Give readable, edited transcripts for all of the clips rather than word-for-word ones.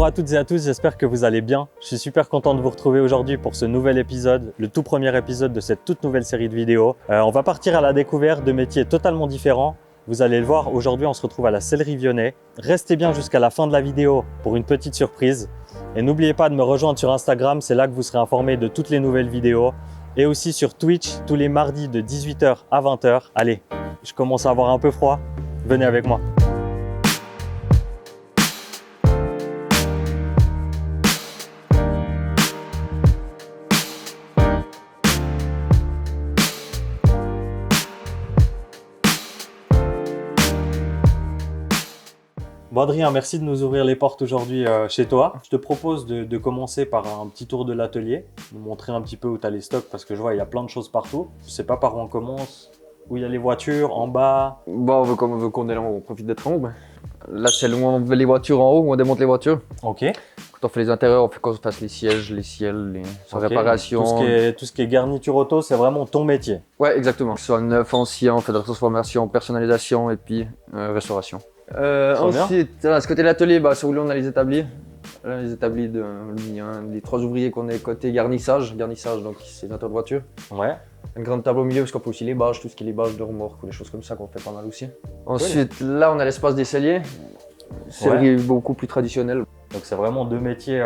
à toutes et à tous, j'espère que vous allez bien. Je suis super content de vous retrouver aujourd'hui pour ce nouvel épisode, le tout premier épisode de cette toute nouvelle série de vidéos. On va partir à la découverte de métiers totalement différents. Vous allez le voir, aujourd'hui on se retrouve à la Sellerie Vionnet. Restez bien jusqu'à la fin de la vidéo pour une petite surprise. Et n'oubliez pas de me rejoindre sur Instagram, c'est là que vous serez informés de toutes les nouvelles vidéos. Et aussi sur Twitch, tous les mardis de 18 h à 20 h. Allez, je commence à avoir un peu froid, venez avec moi. Bon Adrien, merci de nous ouvrir les portes aujourd'hui chez toi. Je te propose de commencer par un petit tour de l'atelier, nous montrer un petit peu où tu as les stocks parce que je vois il y a plein de choses partout. Je sais pas par où on commence, où il y a les voitures, en bas. Bon, on veut qu'on est là, on profite d'être en haut. Mais là, c'est où on met les voitures en haut, où on démonte les voitures. Ok. Quand on fait les intérieurs, on fait qu'on fasse les sièges, les ciels, les réparation. Tout ce qui est garniture auto, c'est vraiment ton métier. Ouais, exactement. Que ce soit neuf, ancien, on fait de la transformation, personnalisation et puis restauration. Ensuite, à ce côté de l'atelier, c'est où là on a les établis. Là, les établis les 3 ouvriers qu'on est côté garnissage. Garnissage, donc c'est notre voiture. Ouais. Un grand tableau au milieu parce qu'on peut aussi les bâches, tout ce qui est les bâches de remorque ou des choses comme ça qu'on fait pas mal aussi. Ensuite, là on a l'espace des celliers. Cellier beaucoup plus traditionnel. Donc c'est vraiment deux métiers,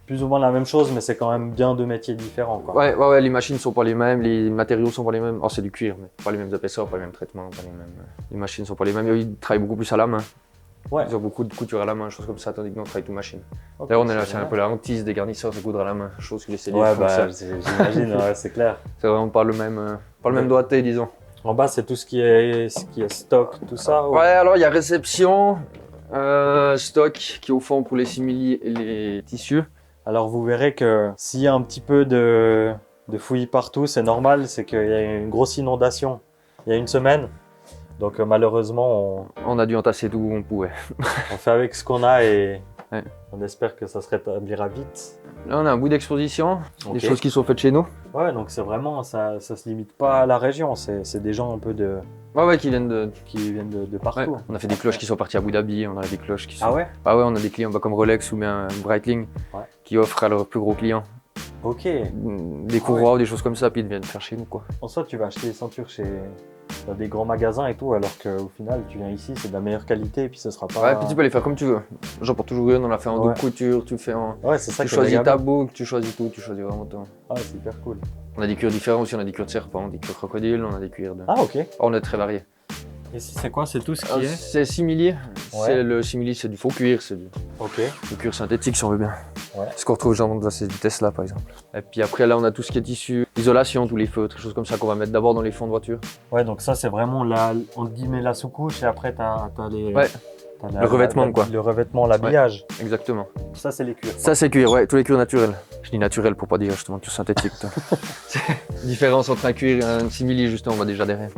plus ou moins la même chose, mais c'est quand même bien deux métiers différents, quoi. Ouais, les machines sont pas les mêmes, les matériaux sont pas les mêmes. Oh, c'est du cuir, mais pas les mêmes épaisseurs, pas les mêmes traitements, pas les mêmes. Les machines sont pas les mêmes. Ils travaillent beaucoup plus à la main. Ouais. Ils ont beaucoup de couture à la main, choses comme ça, tandis que nous on travaille tout machine. Okay, D'ailleurs, c'est un peu la hantise des garnisseurs, c'est coudre à la main, chose que les celliers font. J'imagine, ouais, c'est clair. C'est vraiment pas le même doigté, disons. En bas, c'est tout ce qui est stock, tout ça. Ouais, alors il y a réception, stock qui est au fond pour les simili et les tissus. Alors vous verrez que s'il y a un petit peu de fouillis partout, c'est normal, c'est qu'il y a une grosse inondation il y a une semaine. Donc malheureusement, on a dû entasser tout où on pouvait. On fait avec ce qu'on a et ouais. On espère que ça se rétablira vite. Là on a un bout d'exposition, des choses qui sont faites chez nous. Ouais, donc c'est vraiment, ça se limite pas à la région, c'est des gens un peu de... Ouais, qui viennent de partout. Ouais. On a fait des cloches qui sont parties à Abu Dhabi, on a des cloches qui sont... Ah ouais? Ah ouais, on a des clients comme Rolex ou bien Breitling qui offrent à leurs plus gros clients. Ok. Des courroies ou des choses comme ça, puis ils viennent faire chez nous, quoi. En soi, tu vas acheter des ceintures dans des grands magasins et tout, alors qu'au final, tu viens ici, c'est de la meilleure qualité et puis ce sera pas... Ouais, puis tu peux les faire comme tu veux. J'emporte toujours une, on l'a fait en double couture, tu fais en... Ouais, c'est ça. Tu choisis ta boucle, tu choisis tout, tu choisis vraiment tout. Ah, c'est hyper cool. On a des cuirs différents aussi, on a des cuirs de serpent, des cuirs crocodile, on a des cuirs de... Ah, ok. On est très variés. Et c'est quoi? C'est tout ce qui est? C'est simili. Ouais. Le simili, c'est du faux cuir, c'est du cuir synthétique si on veut bien. Ouais. Ce qu'on retrouve dans ces Tesla par exemple. Et puis après là on a tout ce qui est tissu, isolation, tous les feutres, des choses comme ça qu'on va mettre d'abord dans les fonds de voiture. Ouais, donc ça c'est vraiment entre guillemets la sous-couche et après t'as les... Ouais. Le revêtement quoi. Le revêtement, l'habillage. Ouais, exactement. Ça c'est les cuirs. Ça c'est cuir, ouais, tous les cuirs naturels. Je dis naturel pour pas dire justement cuir synthétique. Différence entre un cuir et un simili justement, on va déjà derrière.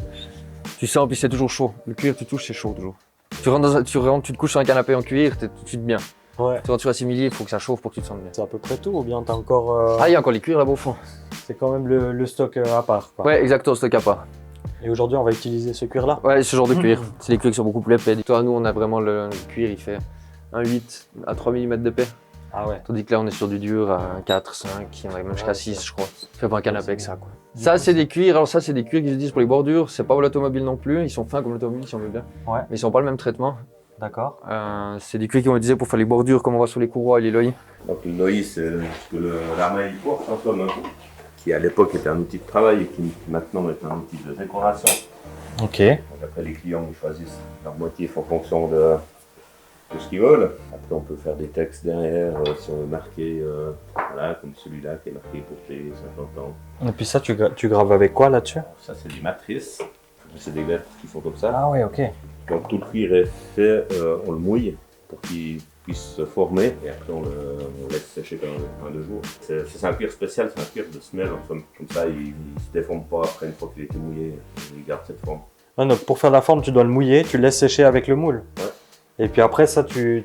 Tu sens, puis c'est toujours chaud. Le cuir, tu touches, c'est chaud toujours. Tu te couches sur un canapé en cuir, t'es tout de suite bien. Ouais. Tu rentres sur un simili, il faut que ça chauffe pour que tu te sentes bien. C'est à peu près tout ou bien t'as encore... Ah, il y a encore les cuirs là-bas au fond. C'est quand même le stock à part, quoi. Ouais, exactement, stock à part. Et aujourd'hui, on va utiliser ce cuir-là? Ouais, ce genre de cuir. C'est les cuirs qui sont beaucoup plus épais. Toi, nous, on a vraiment le cuir, il fait un 8 à 3 mm d'épais. Ah ouais. Tandis que là, on est sur du dur à 4, 5, on arrive même jusqu'à 6, je crois. Fait pas un canapé avec ça, quoi. Ça, c'est des cuirs. Alors ça, c'est des cuirs qu'ils utilisent pour les bordures. C'est pas pour l'automobile non plus. Ils sont fins comme l'automobile, si on veut bien. Ouais. Mais ils sont pas le même traitement. D'accord. C'est des cuirs qui ont utilisé pour faire les bordures, comme on voit sur les courroies et les loyers. Donc le noyer, c'est ce que l'armaille porte en somme, qui à l'époque était un outil de travail et qui maintenant est un outil de décoration. Ok. Donc après, les clients ils choisissent leur motif en fonction de ce qu'ils veulent. Après, on peut faire des textes derrière si on veut marquer, voilà, comme celui-là qui est marqué pour les 50 ans. Et puis ça, tu graves avec quoi là-dessus? Ça, c'est des matrices. C'est des lettres qui sont comme ça. Ah ouais, ok. Donc tout le cuir est fait, on le mouille pour qu'il puisse se former et après on laisse sécher pendant 2 jours. C'est un cuir spécial, c'est un cuir de semelle, comme ça il ne se déforme pas après une fois qu'il a été mouillé, il garde cette forme. Ah, donc pour faire la forme, tu dois le mouiller, tu le laisses sécher avec le moule. Ouais. Et puis après ça, tu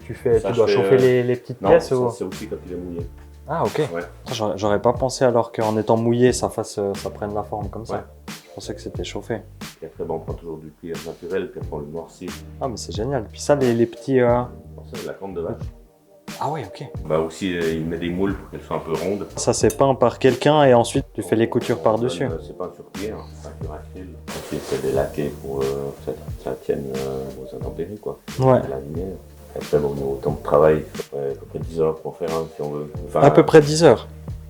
dois chauffer les petites pièces ou... ou... c'est aussi quand il est mouillé. Ah ok. Ouais. J'aurais pas pensé alors qu'en étant mouillé, ça prenne la forme comme ça. Ouais. Je pensais que c'était chauffé. Et après, on prend toujours du cuir naturel, puis après on le noircit. Ah mais c'est génial. Puis ça, les petits... C'est de la corne de vache. Ah ouais, ok. Bah aussi, il met des moules pour qu'elles soient un peu rondes. Ça c'est peint par quelqu'un et ensuite tu fais les coutures par-dessus. C'est pas sur pied, hein, c'est peinture acryl. Ensuite, c'est des laqués pour que ça tienne aux intempéries, quoi. Ouais. À la lumière. Après, bon, au temps de travail, il faudrait à peu près 10 heures pour en faire un si on veut. Enfin, À peu près 10 heures.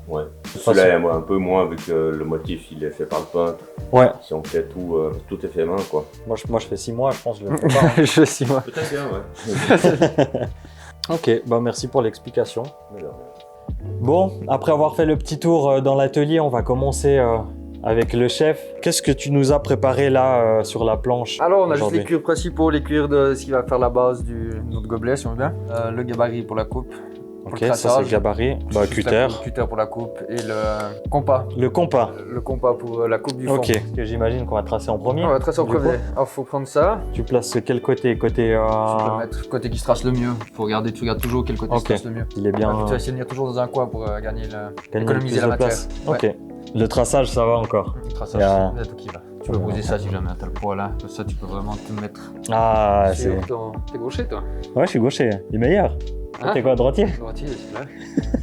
Ouais. Celui-là, un peu moins, vu que le motif il est fait par le peintre. Ouais. Si on fait tout, tout est fait main, quoi. Moi je fais 6 mois, je pense. Je le fais pas, hein. Je fais 6 mois. Peut-être bien, ouais. Ok, bah merci pour l'explication. Bon, après avoir fait le petit tour dans l'atelier, on va commencer avec le chef. Qu'est-ce que tu nous as préparé là sur la planche? Alors, on a juste aujourd'hui les cuirs principaux, les cuirs de ce qui va faire la base de notre gobelet, si on veut bien. Le gabarit pour la coupe. Pour Ok, le ça c'est traçage. le gabarit. Bah, Juste cutter. Le cutter pour la coupe et le compas. Le compas. Le compas pour la coupe du fond. Ok, que j'imagine qu'on va tracer en premier. On va tracer en Du premier. coup, Alors, faut prendre ça. tu places quel côté? Côté. Tu peux mettre le côté qui se trace le mieux. Faut regarder, tu regardes toujours quel côté Ok. se trace le mieux. Il est bien. Tu vas essayer de venir toujours dans un coin pour gagner économiser plus la de matière. place. Ouais. Ok. Le traçage, ça va encore. Le traçage, Il y a- c'est tout qui va. Tu peux poser ça si jamais t'as le poids là. Comme ça, tu peux vraiment te mettre Ah, c'est. sur ton... T'es gaucher, toi? Ouais, je suis gaucher. Il est meilleur. Toi, Hein? t'es quoi, droitier? Droitier, c'est là.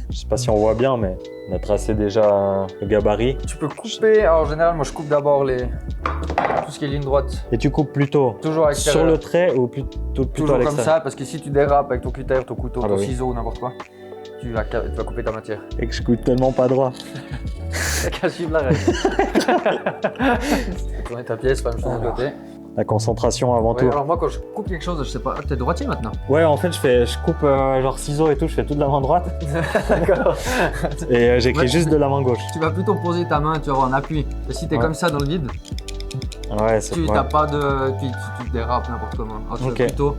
Je sais pas si on voit bien, mais on a tracé déjà le gabarit. Tu peux couper. Alors, en général, moi, je coupe d'abord tout ce qui est ligne droite. Et tu coupes plutôt Toujours à l'extérieur. sur le trait ou plutôt à Toujours comme l'extérieur? ça, parce que si tu dérapes avec ton cutter, ton couteau, Ah ton bah oui. ciseau ou n'importe quoi, tu vas couper ta matière. Et que je coupe tellement pas droit. T'as qu'à suivre la règle. Tu peux tourner ta pièce, pas même chose de l'autre côté. La concentration avant Ouais, tout. alors moi, quand je coupe quelque chose, je sais pas, t'es droitier maintenant. Ouais, en fait, je coupe genre ciseaux et tout, je fais tout de la main droite. D'accord. Et j'écris Ouais, juste de la main gauche. Tu vas plutôt poser ta main, tu vas avoir un appui. Et si t'es Ouais. comme ça dans le vide, Ouais, c'est tu ouais. t'as pas de. Tu dérapes n'importe comment. Alors, tu vas Ok. plutôt.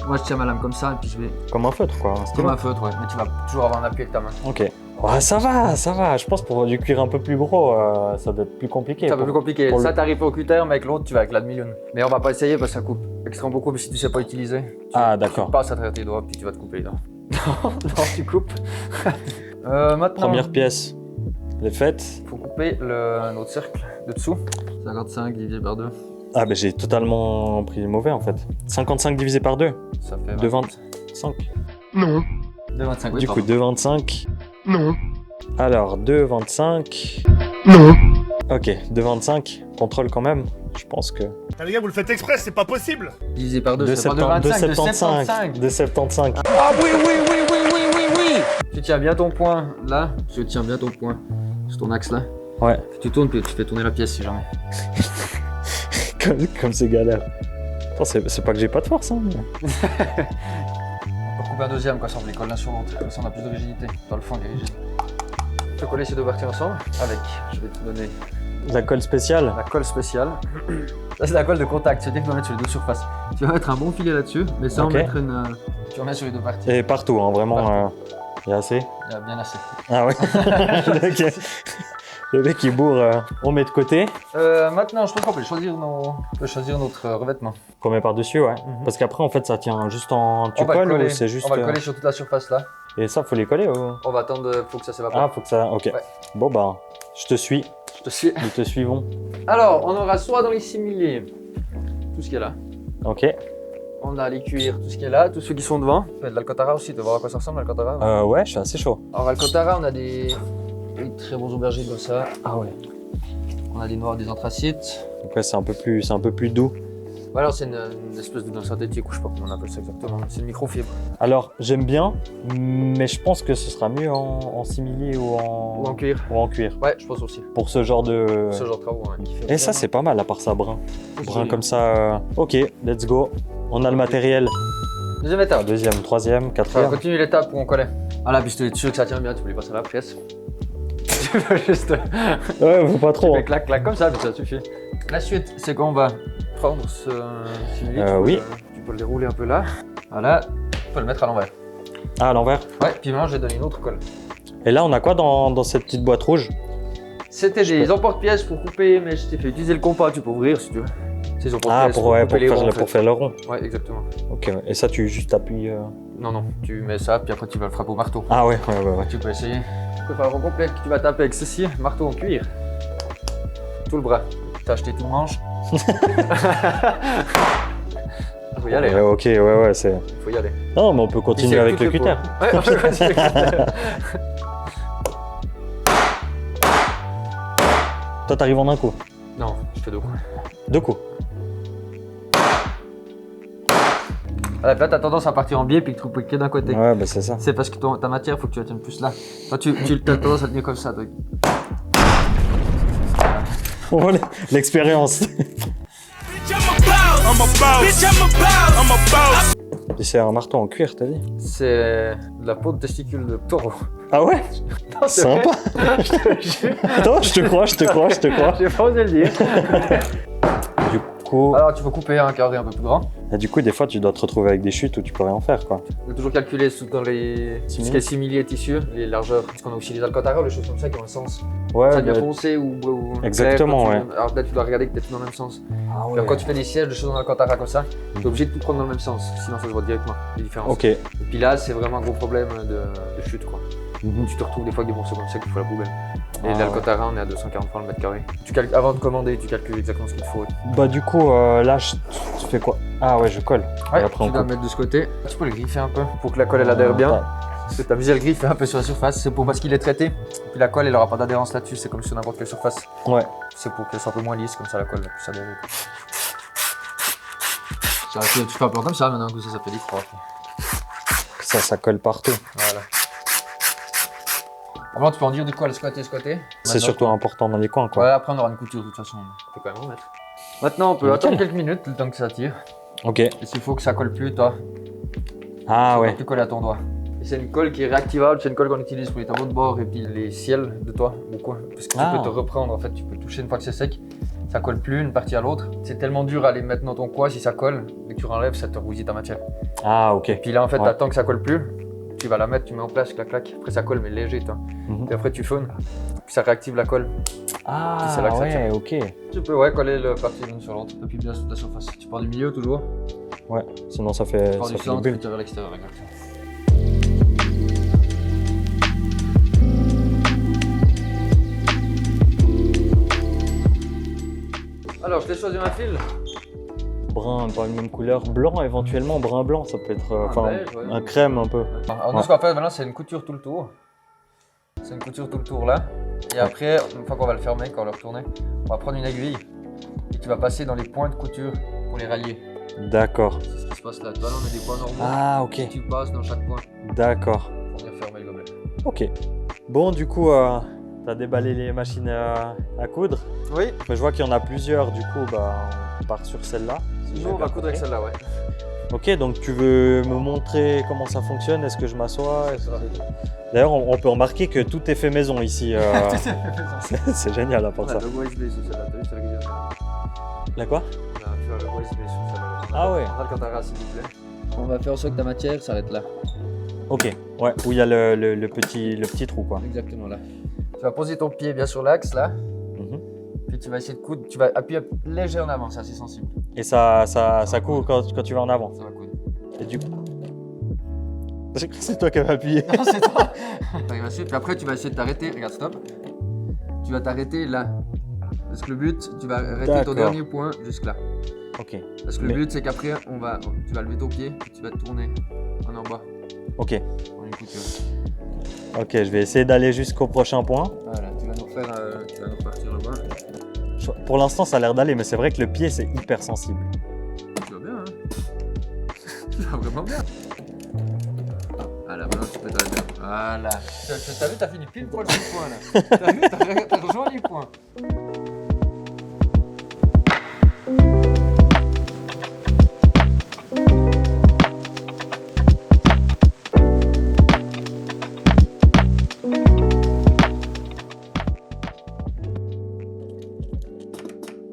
Moi, je tiens ma lame comme ça, et puis je vais. Comme un feutre, quoi. un Comme stylo. un feutre, ouais. Mais tu vas toujours avoir un appui avec ta main. Ok. Ouais, ça va, ça va. Je pense pour du cuir un peu plus gros, ça doit être plus compliqué. C'est un peu plus compliqué. pour Ça, le- t'arrives au cutter, mais avec l'autre, tu vas avec la demi-lune. Mais on va pas essayer parce que ça coupe extrêmement beaucoup. Mais si tu sais pas utiliser, Ah, d'accord. tu passes à travers tes doigts, puis tu vas te couper les dents. Non, tu coupes. Maintenant, Première pièce, elle est faite. il faut couper notre cercle de dessous. 55 divisé par 2. Ah, ben j'ai totalement pris le mauvais en fait. 55 divisé par 2. Ça fait 2,25. 2,25. Oui, Du coup, pardon. 2,25. Non. Alors, 2,25. Non. Ok, 2,25. Contrôle quand même. Je pense que. Ah, les gars, vous le faites exprès, c'est pas possible. Divisé par 2, c'est pas 2,25. 2,75. Ah oui. Tu tiens bien ton poing là. Tu tiens bien ton poing sur ton axe là. Ouais, Puis tu tournes, puis tu fais tourner la pièce si jamais. comme c'est galère. Attends, c'est pas que j'ai pas de force, hein. On coupe un deuxième, quoi, ça on les colle l'un sur l'autre. Comme ça on a plus de rigidité. Dans le fond, il est rigide. Tu peux coller ces deux parties ensemble avec, je vais te donner La colle spéciale. la colle spéciale. Ça c'est la colle de contact, c'est-à-dire que tu vas mettre sur les deux surfaces. Tu vas mettre un bon filet là-dessus, mais sans Ok. mettre une. Tu remets sur les deux parties. Et partout, hein, vraiment. Il y a assez. Il y a bien assez. Ah ouais. Ok. Le mec il bourre, on met de côté. Maintenant, je pense qu'on peut choisir, notre revêtement. Qu'on met par-dessus, ouais. Mhm. Parce qu'après, en fait, ça tient juste en. Tu On va le colles coller. ou c'est juste. On va le coller sur toute la surface là. Et ça, faut les coller ou. On va attendre, faut que ça s'évapore. Ah, faut que ça. Ok. Ouais. Bon, bah, je te suis. Je te suis. Nous te suivons. Alors, on aura soit dans les similiers, tout ce qui est là. Ok. On a les cuirs, tout ce qui est là, tous ceux qui sont devant. On a de l'alcantara aussi, tu vas voir à quoi ça ressemble l'alcantara. Ouais, je suis assez chaud. Alors, l'alcantara, on a des très bons aubergines comme ça. Ah ouais. On a des noirs, des anthracites. Donc, ouais, c'est un peu plus doux. Voilà, c'est une espèce de dent synthétique, ou je sais pas comment on appelle ça exactement. C'est une microfibre. Alors, j'aime bien, mais je pense que ce sera mieux en simili ou Ou en cuir. ou en cuir. Ouais, je pense aussi. Pour ce genre de. Ce genre de travaux, hein, qui fait Et ça, vraiment- c'est pas mal, à part ça, brun. Brun joli. comme ça. Ok, let's go. On a le matériel. Deuxième étape. Deuxième, troisième, On va quatrième. continuer l'étape où on collait. Voilà, puis je te sûr que ça tient bien, tu peux les passer à la presse. Tu peux juste. Ouais, faut pas Tu trop. fais clac, clac comme ça, puis ça suffit. La suite, c'est qu'on va prendre ce simili. Oui. Tu peux le dérouler un peu là. Voilà. Tu peux le mettre à l'envers. Ah, à l'envers. Ouais, puis maintenant, je vais donner une autre colle. Et là, on a quoi dans cette petite boîte rouge? C'était des emporte-pièces pour couper, mais je t'ai fait utiliser le compas, tu peux ouvrir si tu veux. C'est des Ah, emporte-pièces pour couper les ronds, en pour fait. faire le rond. Ouais, exactement. Ok, ouais. Et ça, tu juste appuies. Non, non, tu mets ça, puis après tu vas le frapper au marteau. Ah, ouais, ouais, ouais. Tu peux essayer. Tu peux faire un rond complet que tu vas taper avec ceci, marteau en cuir. Tout le bras. T'as acheté tout le manche. Faut y aller. Ouais, ok, ouais, c'est... Faut y aller. Non, mais on peut continuer avec le cutter. Ouais, on peut continuer avec le cutter. Toi, t'arrives en un coup. Non, je fais 2 coups. 2 coups. Là, t'as tendance à partir en biais puis que tu coupes que d'un côté. Ouais, bah c'est ça. C'est parce que ta matière, faut que tu la tiennes plus là. Toi, tu as tendance à tenir comme ça. Donc. Oh, l'expérience. Et c'est un marteau en cuir, t'as dit? C'est de la peau de testicule de taureau. Ah ouais? Non, c'est Sympa. vrai. Je te jure. Attends, je te crois. J'ai pas osé le dire. Du coup... Alors, tu peux couper un carré un peu plus grand. Et du coup, des fois, tu dois te retrouver avec des chutes où tu peux rien faire, quoi. Il faut toujours calculer dans les... ce qui est simili et tissu, les largeurs. Parce qu'on a aussi les alcantara, les choses comme ça qui ont un sens. Ouais, Ça devient bah, foncé ou exactement, clair, ouais. Alors là, tu dois regarder que t'es tout dans le même sens. ah Puis quand tu fais des sièges, des choses en alcantara comme ça, tu es obligé de tout prendre dans le même sens. Sinon, ça se voit directement, les différences. Ok. Et puis là, c'est vraiment un gros problème de chute, quoi. Tu te retrouves des fois avec des morceaux comme ça qu'il faut la poubelle. Et Ah, l'alcantara, on est à 240 francs le mètre carré. Avant de commander, tu calcules exactement ce qu'il te faut. Bah du coup, là, tu fais quoi? Ah ouais, je colle. Ouais, Et après, on tu dois le coupe. mettre de ce côté. Tu peux le griffer un peu pour que la colle elle adhère bien. Parce que ta visée, le griffe un peu sur la surface, c'est pour parce qu'il est traité. Puis la colle, elle aura pas d'adhérence là-dessus, c'est comme sur n'importe quelle surface. Ouais. C'est pour qu'elle soit un peu moins lisse, comme ça la colle va plus adhérer. Ça, tu fais un peu comme ça maintenant, que ça fait des croix. Ça colle partout. Voilà. Avant, tu peux en dire du coup à le squatter. C'est surtout important dans les coins, quoi. Ouais, après on aura une couture de toute façon, on peut quand même remettre. Maintenant, on peut Nickel. attendre quelques minutes le temps que ça tire. Ok. Et s'il faut que ça colle plus, toi, Ah ça ouais. va plus coller à ton doigt. Et c'est une colle qui est réactivable, c'est une colle qu'on utilise pour les tableaux de bord et puis les ciels de toi, beaucoup. Parce que tu peux te reprendre, en fait, tu peux toucher une fois que c'est sec. Ça colle plus une partie à l'autre. C'est tellement dur à les mettre dans ton coin si ça colle, dès que tu renlèves, ça te bousille ta matière. Ah ok. Puis là, en fait, Ouais. t'attends que ça colle plus, tu vas la mettre, tu mets en place, clac clac. Après, ça colle, mais léger, toi. Puis après, tu faunes, puis ça réactive la colle. Ah c'est là que ça ouais, ok. Tu peux coller le partie l'une sur l'autre, et puis bien sur ta surface. Tu pars du milieu toujours, Ouais, sinon ça tu fait, pars ça du fait centre, des puis bulles. tu vas vers l'extérieur, exactement. Alors, je t'ai choisi un fil. Brun, pas une même couleur. Blanc éventuellement, brun-blanc, ça peut être enfin beige, ouais. un crème un peu. Alors, nous, ce qu'on va faire maintenant, c'est une couture tout le tour. C'est une couture tout le tour là. Et après, une fois qu'on va le fermer, quand on va le retourner, on va prendre une aiguille et tu vas passer dans les points de couture pour les rallier. D'accord. C'est ce qui se passe là. Toi, là, on a des points normaux. Ah ok. Et tu passes dans chaque point D'accord. pour venir fermer le gobelet. Ok. Bon, du coup, t'as déballé les machines à coudre. Oui. Mais je vois qu'il y en a plusieurs, du coup, bah, on part sur celle-là. si j'ai Nous, on bien va coudre avec compris. celle-là, ouais. Ok, donc tu veux me montrer comment ça fonctionne? Est-ce que je m'assois? D'ailleurs, on peut remarquer que tout est fait maison ici. C'est génial à part On a ça. le logo USB sur celle-là. T'as vu celle que j'ai? La quoi? On a fait un logo USB sur celle-là. Ah ouais. On va le Alcantara, s'il vous plaît. On va faire en sorte que ta matière s'arrête là. Ok, ouais, où il y a le petit trou, quoi. Exactement là. Tu vas poser ton pied bien sur l'axe là. Mhm. Puis tu vas essayer de coudre. Tu vas appuyer léger en avant, c'est assez sensible. Et ça coud quand tu vas en avant. Ça va coudre. Et du coup... J'ai cru que c'est toi qui avais appuyé. Non, c'est toi. T'arrives dessus, puis après tu vas essayer de t'arrêter. Regarde, stop. Tu vas t'arrêter là. Parce que le but, tu vas arrêter ton D'accord. dernier point jusque là. Ok, Parce que Mais- le but, c'est qu'après, tu vas lever ton pied, puis tu vas te tourner en bas. ok. En une couture. Ok, je vais essayer d'aller jusqu'au prochain point. Voilà, tu vas nous repartir là-bas. Pour l'instant, ça a l'air d'aller, mais c'est vrai que le pied, c'est hyper sensible. Tu vas bien, hein? Tu vas vraiment bien. Voilà, maintenant tu peux t'arrêter. Voilà. T'as vu, t'as fini pile poil sur le point là. T'as vu, t'as rejoint les points.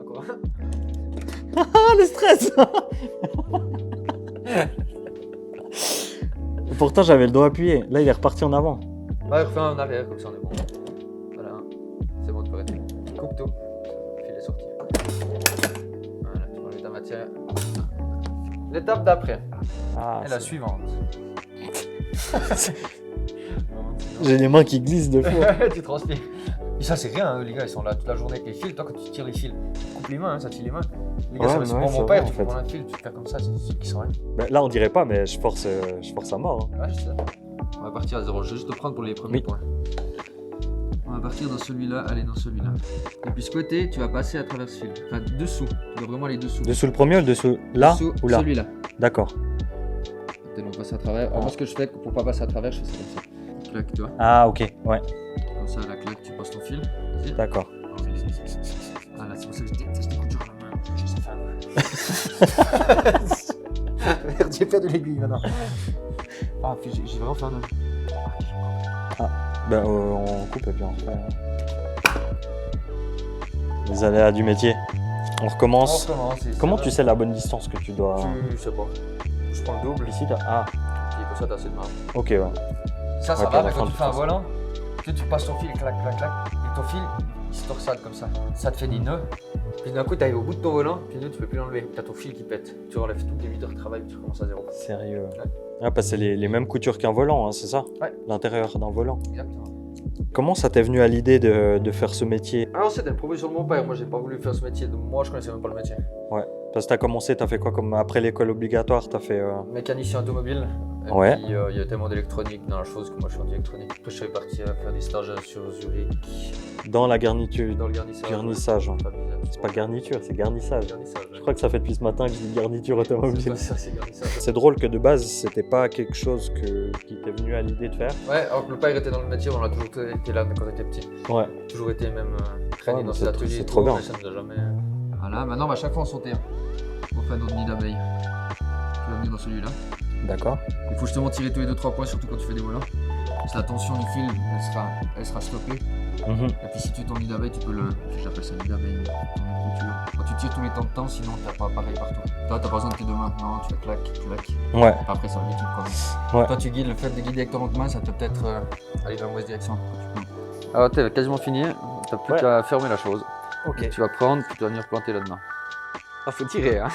Encore un. Ah, le stress. Pourtant, j'avais le doigt appuyé. Là, il est reparti en avant. Ouais, refais un en arrière, comme ça on est bon. Voilà, c'est bon, tu peux arrêter. Coupe tout. Le fil est sorti. Voilà, tu prends ta matière. L'étape d'après, Ah, et la c'est- suivante. J'ai les mains qui glissent de fou. Tu transpires. Et ça, c'est rien, hein, les gars, ils sont là toute la journée avec les fils. Toi, quand tu tires les fils, tu coupes les mains, hein, ça tire les mains. Les gars, Ouais, c'est ouais, pour c'est mon vrai, père, en tu fais fait. pour un fil, tu fais comme ça, c'est ceux qui sont rien. Ben, là, on dirait pas, mais je force à mort. Hein. Ouais, je sais. On va partir à 0, je vais juste te prendre pour les premiers Oui. points. On va partir dans celui-là, aller dans celui-là. Et puis ce côté, tu vas passer à travers ce fil. Enfin, dessous. Tu dois vraiment aller dessous. Dessous le premier ou dessous là Dessous, ou là? celui-là. D'accord. Peut-être on passe à travers. Alors, moi, ce que je fais pour pas passer à travers, je fais ça comme ça. Clac, tu vois. Ah, ok, ouais, Comme ça, la claque, tu passes ton fil. Vas-y. d'accord. Ah là, c'est pour ça que je déteste les coutures à la main. Je sais faire. Merde, j'ai perdu l'aiguille maintenant. Ah, puis j'ai vraiment fait un nœud. Ben, on coupe et puis on refait. Les aléas du métier. On recommence. Comment tu sais la bonne distance que tu dois. Je sais pas. Je prends le double. Ici, ah, Puis comme ça, t'as assez de main. ok, ouais. Ça Ouais, puis à va, la mais fin, quand de tu fais un toute façon. volant, tu passes ton fil, clac, clac, clac, et ton fil, il se torsade comme ça. Ça te fait des nœuds. Puis d'un coup, tu arrives au bout de ton volant, puis le nœud, tu peux plus l'enlever. Tu as ton fil qui pète. Tu enlèves toutes les 8 heures de travail, puis tu recommences à zéro. Sérieux. Ouais. Ah, parce que c'est les mêmes coutures qu'un volant, hein, c'est ça? Ouais. L'intérieur d'un volant. Exactement. Comment ça t'est venu à l'idée de faire ce métier? Alors, c'était une proposition de mon père. Moi, j'ai pas voulu faire ce métier. Donc, moi, je connaissais même pas le métier. Parce que t'as commencé, t'as fait quoi comme après l'école obligatoire? T'as fait. Mécanicien automobile. Et Ouais. puis, il y a tellement d'électronique dans la chose que moi, je suis en électronique. Après, je suis parti à faire des stages sur Zurich, Dans la garniture. dans le garnissage. Garnissage. Pas bizarre. C'est pas garniture, c'est garnissage. Garnissage. Je crois que ça fait depuis ce matin que je dis garniture C'est automobile. pas ça, c'est garnissage. C'est drôle que de base, c'était pas quelque chose qui t'est venu à l'idée de faire. Ouais, alors que le père était dans le métier, on a toujours été là quand on était petit. Ouais. Toujours été même traîné Ouais, dans mais ses c'est ateliers. c'est et trop tout, bien. mais ça nous a jamais. Voilà, maintenant, à chaque fois, on sautait. On fait notre nid d'abeille. Tu vas venir dans celui-là. D'accord. Il faut justement tirer tous les 2-3 points, surtout quand tu fais des volants. Parce que la tension du fil, elle sera stoppée. Mhm. Et puis si tu ton nid d'abeille, tu peux le. J'appelle ça nid d'abeille. Ton couture. Quand tu tires tous les temps de temps, sinon t'as pas pareil partout. Toi, t'as pas besoin de tes deux mains. Non, tu la claques, tu claques. Ouais. Après, ça va vite, tu te connais. Ouais. Toi, tu guides, le fait de guider avec ton autre main, ça peut peut-être aller dans la mauvaise direction. Alors, t'es quasiment fini. T'as plus Ouais. qu'à fermer la chose. Ok. Tu vas prendre, puis tu vas venir planter là-dedans. Ah, faut tirer, hein.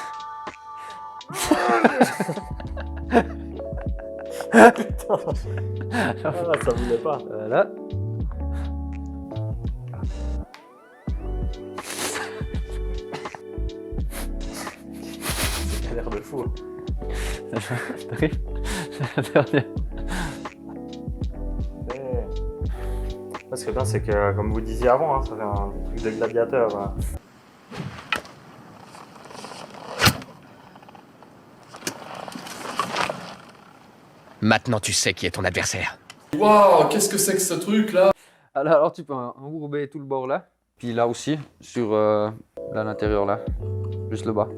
Ah, ça voulait pas. Voilà. C'est l'air de fou. T'arrives. La dernière. Ce qui est bien, c'est que, comme vous disiez avant, hein, ça fait un truc de gladiateur. Hein. Maintenant, tu sais qui est ton adversaire. Waouh, qu'est-ce que c'est que ce truc là? Alors, tu peux enrourber tout le bord là. Puis là aussi, sur là, l'intérieur là. Juste le bas.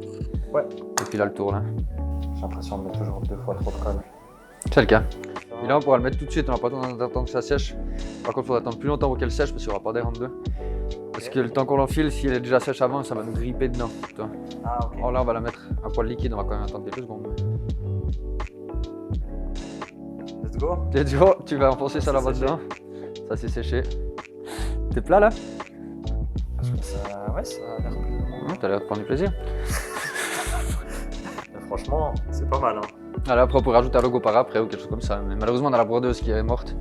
Ouais. Et puis là, le tour là. J'ai l'impression de mettre toujours 2 fois trop de colle. C'est le cas. Et là, on pourra le mettre tout de suite, on n'a pas besoin d'attendre que ça sèche. Par contre, il faudra attendre plus longtemps pour qu'elle sèche parce qu'il n'y aura pas d'air en deux. Parce que le temps qu'on l'enfile, si elle est déjà sèche avant, ça va nous gripper dedans. Tu vois. Ah, ok. Alors là, on va la mettre à poil liquide, on va quand même attendre quelques secondes. Let's go. Let's go, tu vas enfoncer ça Ça là-bas c'est dedans. Ça c'est séché. T'es plat là? Ouais, ça a l'air plus. T'as l'air de prendre du plaisir. Franchement, c'est pas mal. Hein. Alors après, on peut rajouter un logo par après ou quelque chose comme ça. Mais malheureusement, on a la brodeuse qui est morte.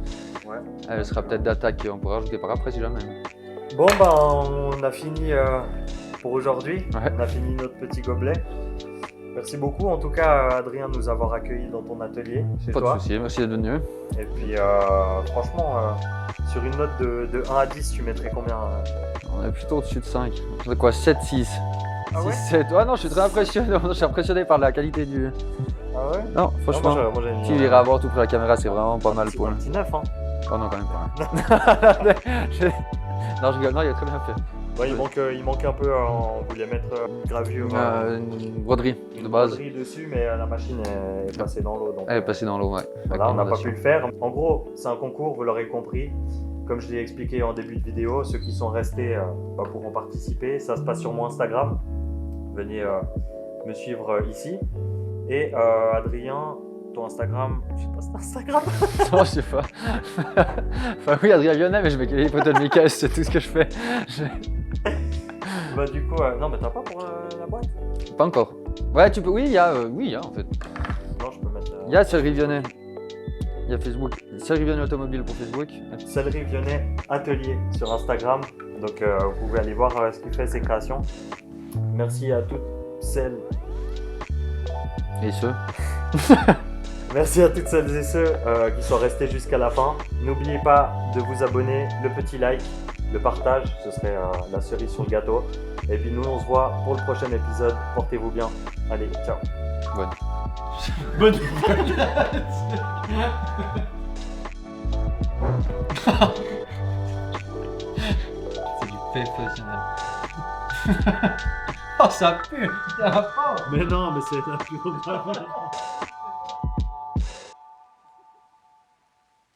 Ouais. Elle sera peut-être d'attaque, on pourra rajouter par après si jamais. Bon, ben, on a fini pour aujourd'hui. Ouais. On a fini notre petit gobelet. Merci beaucoup, en tout cas, Adrien, de nous avoir accueillis dans ton atelier, chez Pas toi. de soucis, merci d'être venu. Et puis, franchement, sur une note de 1 à 10, tu mettrais combien On est plutôt au-dessus de 5. C'est quoi, 7, 6 Ah ouais 6, 7. Ouais, non, je suis très impressionné. Je suis impressionné par la qualité du. Ah ouais Non, franchement. moi, j'ai Tu iras voir tout pour la caméra, c'est vraiment pas mal pour un le. petit 9, hein. Oh non, quand même pas. Non, je rigole, non, il est très bien fait. Ouais, il manque un peu, on voulait mettre une gravure, Une broderie une de base. broderie dessus, mais la machine est passée dans l'eau. Donc, Elle est passée dans l'eau, ouais. avec voilà, on n'a pas l'inondation. pu le faire. En gros, c'est un concours, vous l'aurez compris. Comme je l'ai expliqué en début de vidéo, ceux qui sont restés pourront participer. Ça se passe sur mon Instagram. Venez me suivre ici. Et Adrien, ton Instagram, je sais pas si c'est Instagram. Non, je sais pas. Enfin, oui, Adrien Lyonnais, mais je mets les photos de Mika, c'est tout ce que je fais. Bah, du coup, non, mais t'as pas pour la boîte? Pas encore. Ouais, tu peux. Oui, il y a en fait. Non, je peux mettre. Il y a Céleri Lyonnais. Il y a Facebook. Céleri Lyonnais Automobile pour Facebook. Céleri Lyonnais Atelier sur Instagram. Donc, vous pouvez aller voir ce qu'il fait, ses créations. Merci à toutes celles Et ce Merci à toutes celles et ceux qui sont restés jusqu'à la fin. N'oubliez pas de vous abonner, le petit like, le partage, ce serait la cerise sur le gâteau. Et puis nous, on se voit pour le prochain épisode. Portez-vous bien. Allez, ciao. Bonne. Bonne C'est du professionnel. Oh, ça pue! Mais non, mais c'est la plus grave.